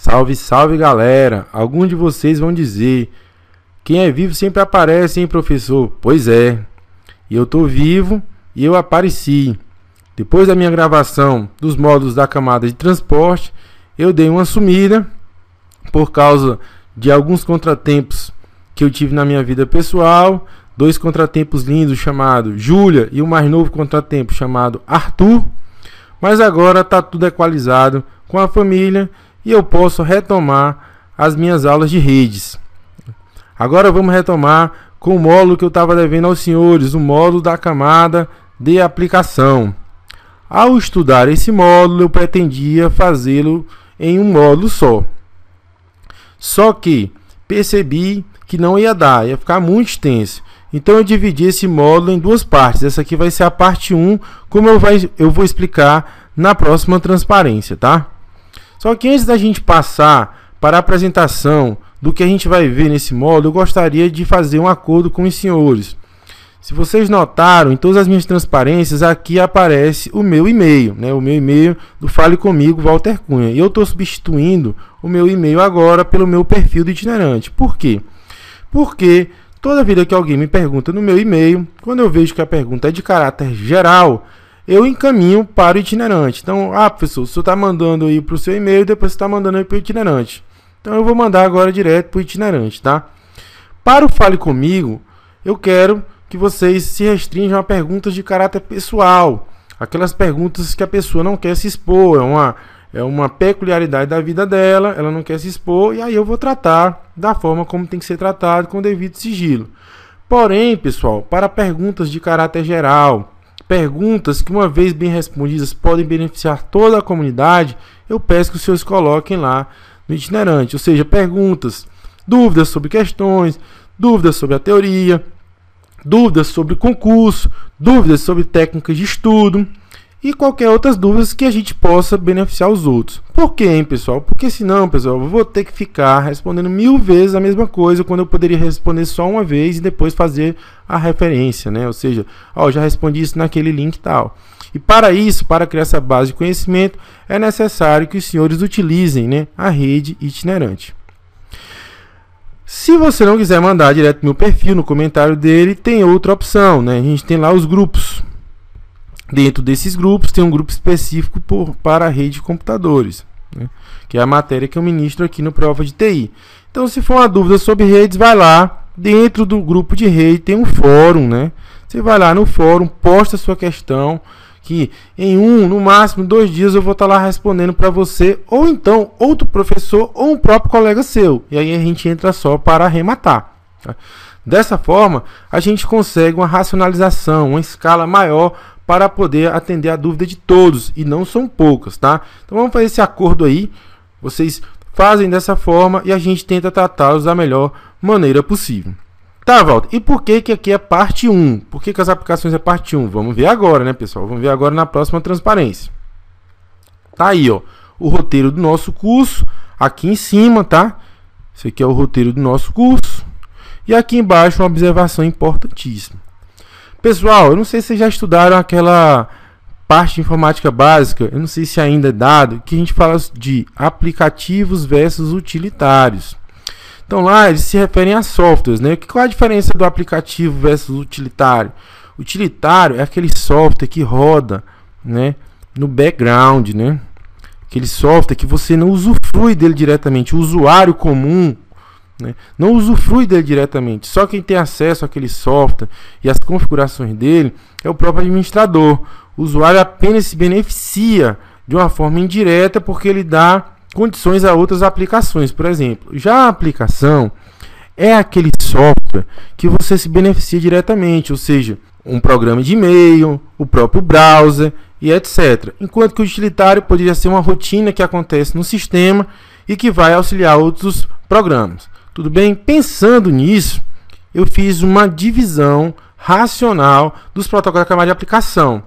Salve, salve galera! Alguns de vocês vão dizer: quem é vivo sempre aparece, hein, professor? Pois é, e eu tô vivo e eu apareci. Depois da minha gravação dos módulos da camada de transporte, eu dei uma sumida por causa de alguns contratempos que eu tive na minha vida pessoal. Dois contratempos lindos chamados Júlia e o mais novo contratempo chamado Arthur. Mas agora tá tudo equalizado com a família e eu posso retomar as minhas aulas de redes. Agora vamos retomar com o módulo que eu estava devendo aos senhores, o módulo da camada de aplicação. Ao estudar esse módulo, eu pretendia fazê-lo em um módulo só. Só que percebi que não ia dar, ia ficar muito extenso. Então eu dividi esse módulo em duas partes. Essa aqui vai ser a parte 1, como eu vou explicar na próxima transparência, tá? Só que antes da gente passar para a apresentação do que a gente vai ver nesse módulo, eu gostaria de fazer um acordo com os senhores. Se vocês notaram, em todas as minhas transparências, aqui aparece o meu e-mail, né? O meu e-mail do Fale Comigo, Walter Cunha. E eu estou substituindo o meu e-mail agora pelo meu perfil do itinerante. Por quê? Porque toda vida que alguém me pergunta no meu e-mail, quando eu vejo que a pergunta é de caráter geral, eu encaminho para o itinerante. Então, professor, o senhor está mandando aí para o seu e-mail, depois você está mandando aí para o itinerante. Então, eu vou mandar agora direto para o itinerante, tá? Para o Fale Comigo, eu quero que vocês se restringam a perguntas de caráter pessoal. Aquelas perguntas que a pessoa não quer se expor, é uma peculiaridade da vida dela, ela não quer se expor, e aí eu vou tratar da forma como tem que ser tratado, com devido sigilo. Porém, pessoal, para perguntas de caráter geral, perguntas que, uma vez bem respondidas, podem beneficiar toda a comunidade, eu peço que os senhores coloquem lá no itinerante. Ou seja, perguntas, dúvidas sobre questões, dúvidas sobre a teoria, dúvidas sobre concurso, dúvidas sobre técnicas de estudo e qualquer outras dúvidas que a gente possa beneficiar os outros. Por quê, hein, pessoal? Porque senão, pessoal, eu vou ter que ficar respondendo 1000 vezes a mesma coisa, quando eu poderia responder só uma vez e depois fazer a referência, né? Ou seja, já respondi isso naquele link e tal. E para isso, para criar essa base de conhecimento, é necessário que os senhores utilizem, né, a rede itinerante. Se você não quiser mandar direto no meu perfil, no comentário dele, tem outra opção, né? A gente tem lá os grupos. Dentro desses grupos tem um grupo específico para a rede de computadores, né? Que é a matéria que eu ministro aqui no Prova de TI. Então, se for uma dúvida sobre redes, vai lá. Dentro do grupo de rede tem um fórum, né? Você vai lá no fórum, posta a sua questão, que em no máximo 2 dias eu vou estar lá respondendo para você, ou então outro professor ou um próprio colega seu. E aí a gente entra só para arrematar, tá? Dessa forma, a gente consegue uma racionalização, uma escala maior para poder atender a dúvida de todos, e não são poucas, tá? Então vamos fazer esse acordo aí, vocês fazem dessa forma e a gente tenta tratá-los da melhor maneira possível. Tá, Walter, e por que aqui é parte 1? Por que as aplicações é parte 1? Vamos ver agora, né, pessoal? Vamos ver agora na próxima transparência. Tá aí, ó, o roteiro do nosso curso, aqui em cima, tá? Esse aqui é o roteiro do nosso curso. E aqui embaixo uma observação importantíssima. Pessoal, eu não sei se vocês já estudaram aquela parte de informática básica, eu não sei se ainda é dado, que a gente fala de aplicativos versus utilitários. Então lá eles se referem a softwares, né? Qual é a diferença do aplicativo versus utilitário? Utilitário é aquele software que roda, né, no background, né? Aquele software que você não usufrui dele diretamente, o usuário comum, né, não usufrui dele diretamente. Só quem tem acesso àquele software e as configurações dele é o próprio administrador. O usuário apenas se beneficia de uma forma indireta porque ele dá condições a outras aplicações. Por exemplo, já a aplicação é aquele software que você se beneficia diretamente, ou seja, um programa de e-mail, o próprio browser e etc. Enquanto que o utilitário poderia ser uma rotina que acontece no sistema e que vai auxiliar outros programas. Tudo bem? Pensando nisso, eu fiz uma divisão racional dos protocolos da camada de aplicação.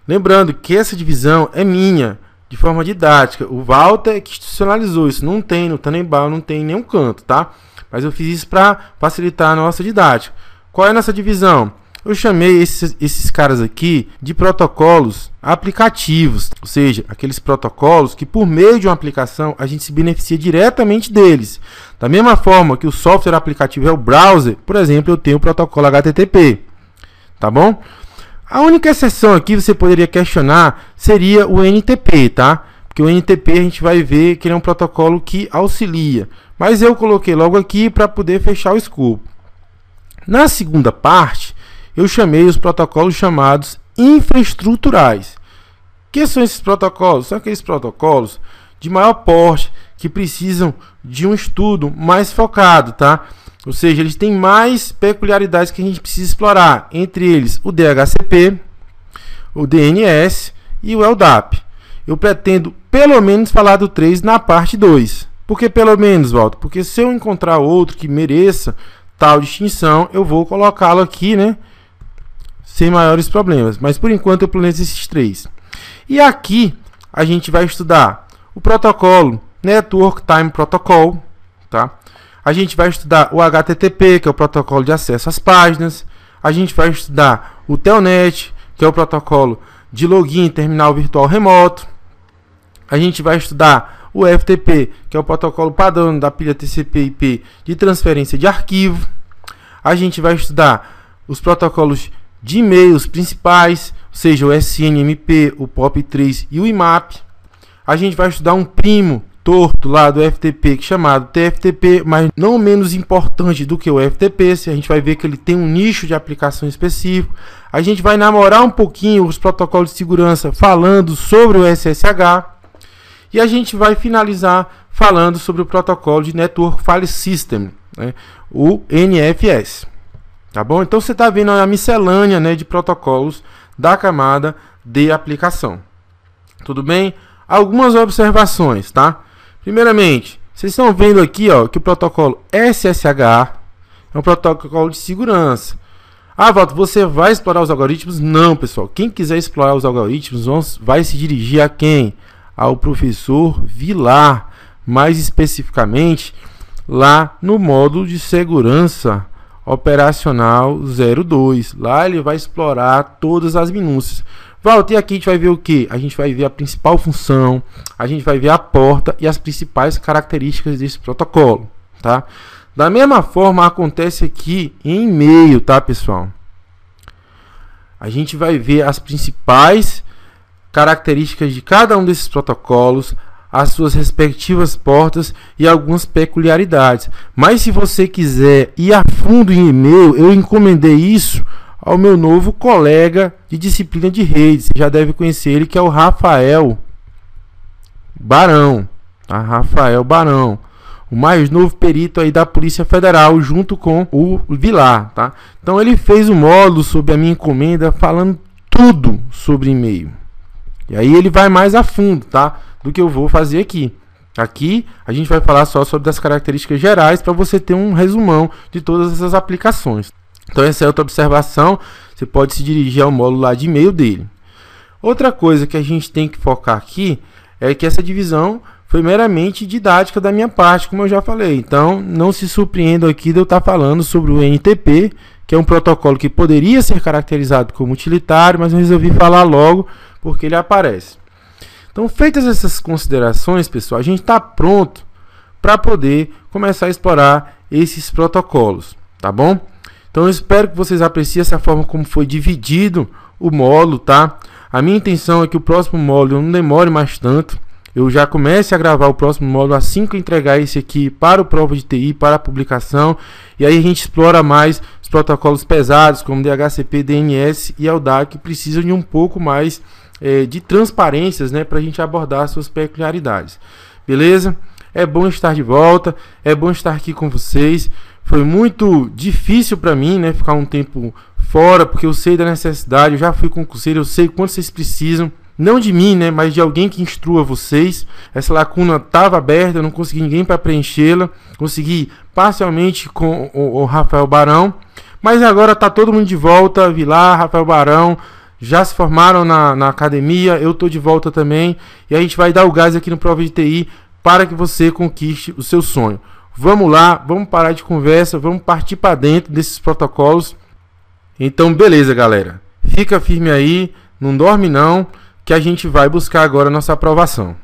Lembrando que essa divisão é minha, de forma didática. O Walter é que institucionalizou isso. Não tem no Tannenbaum, não tem em nenhum canto, tá? Mas eu fiz isso para facilitar a nossa didática. Qual é a nossa divisão? eu chamei esses caras aqui de protocolos aplicativos, ou seja, aqueles protocolos que por meio de uma aplicação a gente se beneficia diretamente deles. Da mesma forma que o software aplicativo é o browser, por exemplo, eu tenho o protocolo HTTP, tá bom? A única exceção aqui você poderia questionar seria o NTP, tá? Porque o NTP a gente vai ver que ele é um protocolo que auxilia, mas eu coloquei logo aqui para poder fechar o escopo. Na segunda parte, eu chamei os protocolos chamados infraestruturais. O que são esses protocolos? São aqueles protocolos de maior porte que precisam de um estudo mais focado, tá? Ou seja, eles têm mais peculiaridades que a gente precisa explorar, entre eles o DHCP, o DNS e o LDAP. Eu pretendo pelo menos falar do 3 na parte 2. Por que pelo menos, Walter? Porque se eu encontrar outro que mereça tal distinção, eu vou colocá-lo aqui, né? Sem maiores problemas. Mas por enquanto eu planejo esses 3. E aqui a gente vai estudar o protocolo Network Time Protocol, tá? A gente vai estudar o HTTP, que é o protocolo de acesso às páginas. A gente vai estudar o Telnet, que é o protocolo de login em terminal virtual remoto. A gente vai estudar o FTP, que é o protocolo padrão da pilha TCP/IP de transferência de arquivo. A gente vai estudar os protocolos de e-mails principais, ou seja, o SNMP, o POP3 e o IMAP. A gente vai estudar um primo torto lá do FTP, chamado TFTP, mas não menos importante do que o FTP. A gente vai ver que ele tem um nicho de aplicação específico. A gente vai namorar um pouquinho os protocolos de segurança falando sobre o SSH. E a gente vai finalizar falando sobre o protocolo de Network File System, né, o NFS. Tá bom? Então você está vendo a miscelânea, né, de protocolos da camada de aplicação. Tudo bem? Algumas observações, tá? Primeiramente, vocês estão vendo aqui, ó, que o protocolo SSH é um protocolo de segurança. Ah, Walter, você vai explorar os algoritmos? Não, pessoal. Quem quiser explorar os algoritmos vai se dirigir a quem? Ao professor Vilar, mais especificamente lá no módulo de segurança operacional 02. Lá ele vai explorar todas as minúcias. Walter, e aqui a gente vai ver o que? A gente vai ver a principal função, a gente vai ver a porta e as principais características desse protocolo, tá? Da mesma forma acontece aqui em e-mail, tá, pessoal? A gente vai ver as principais características de cada um desses protocolos, as suas respectivas portas e algumas peculiaridades. Mas se você quiser ir a fundo em e-mail, eu encomendei isso ao meu novo colega de disciplina de redes. Você já deve conhecer ele, que é o Rafael Barão, tá? Rafael Barão, o mais novo perito aí da Polícia Federal, junto com o Vilar, tá? Então ele fez um módulo sobre a minha encomenda, falando tudo sobre e-mail. E aí ele vai mais a fundo, tá? Do que eu vou fazer aqui. Aqui a gente vai falar só sobre as características gerais para você ter um resumão de todas essas aplicações. Então essa é outra observação. Você pode se dirigir ao módulo lá de e-mail dele. Outra coisa que a gente tem que focar aqui é que essa divisão foi meramente didática da minha parte, como eu já falei. Então não se surpreendam aqui de eu estar falando sobre o NTP, que é um protocolo que poderia ser caracterizado como utilitário, mas eu resolvi falar logo porque ele aparece. Então, feitas essas considerações, pessoal, a gente está pronto para poder começar a explorar esses protocolos, tá bom? Então, eu espero que vocês apreciem essa forma como foi dividido o módulo, tá? A minha intenção é que o próximo módulo não demore mais tanto. Eu já comece a gravar o próximo módulo assim que eu entregar esse aqui para o Prova de TI, para a publicação. E aí a gente explora mais os protocolos pesados, como DHCP, DNS e LDAP, que precisam de um pouco mais de transparências, né, para a gente abordar as suas peculiaridades. Beleza? É bom estar de volta, é bom estar aqui com vocês. Foi muito difícil para mim, né, ficar um tempo fora, porque eu sei da necessidade, eu já fui concurseiro, eu sei quanto vocês precisam, não de mim, né, mas de alguém que instrua vocês. Essa lacuna estava aberta, eu não consegui ninguém para preenchê-la, consegui parcialmente com o Rafael Barão, mas agora está todo mundo de volta. Vilar, Rafael Barão já se formaram na academia, eu estou de volta também, e a gente vai dar o gás aqui no Prova de TI para que você conquiste o seu sonho. Vamos lá, vamos parar de conversa, vamos partir para dentro desses protocolos Então, beleza, galera. Fica firme aí, não dorme não, que a gente vai buscar agora a nossa aprovação.